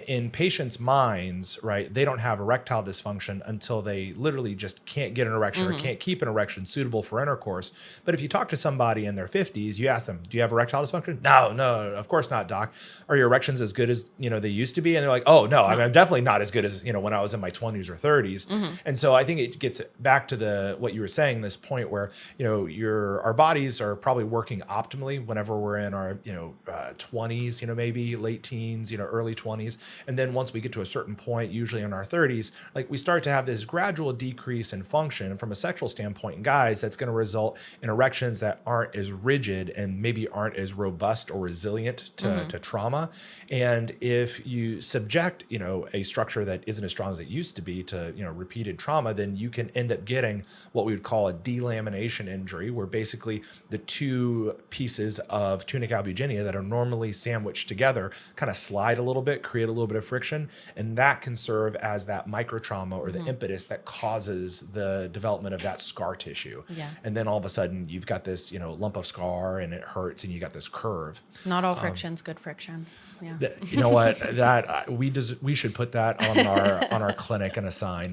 in patients' minds, right, they don't have erectile dysfunction until they literally just can't get an erection or can't keep an erection suitable for intercourse. But if you talk to somebody in their 50s, you ask them, do you have erectile dysfunction? No, of course not, doc. Are your erections as good as, they used to be? And they're like, oh, no, I mean, I'm definitely not as good as, when I was in my 20s or 30s. And so I think it gets back to what you were saying, this point where, our bodies are probably working optimally whenever we're in our, 20s, maybe late teens, early 20s. And then once we get to a certain point, usually in our 30s, like we start to have this gradual decrease in function. And from a sexual standpoint in guys, that's going to result in erections that aren't as rigid and maybe aren't as robust or resilient to trauma. And if you subject, a structure that isn't as strong as it used to be to, repeated trauma, then you can end up getting what we would call a delamination injury, where basically the two pieces of tunic albuginea that are normally sandwiched together kind of slide a little bit, create a little bit of friction, and that can serve as that micro trauma or the impetus that causes the development of that scar tissue. Yeah. And then all of a sudden you've got this, lump of scar and it hurts and you got this curve. Not all friction's good friction. Yeah. You know what? We should put that on our clinic and a sign.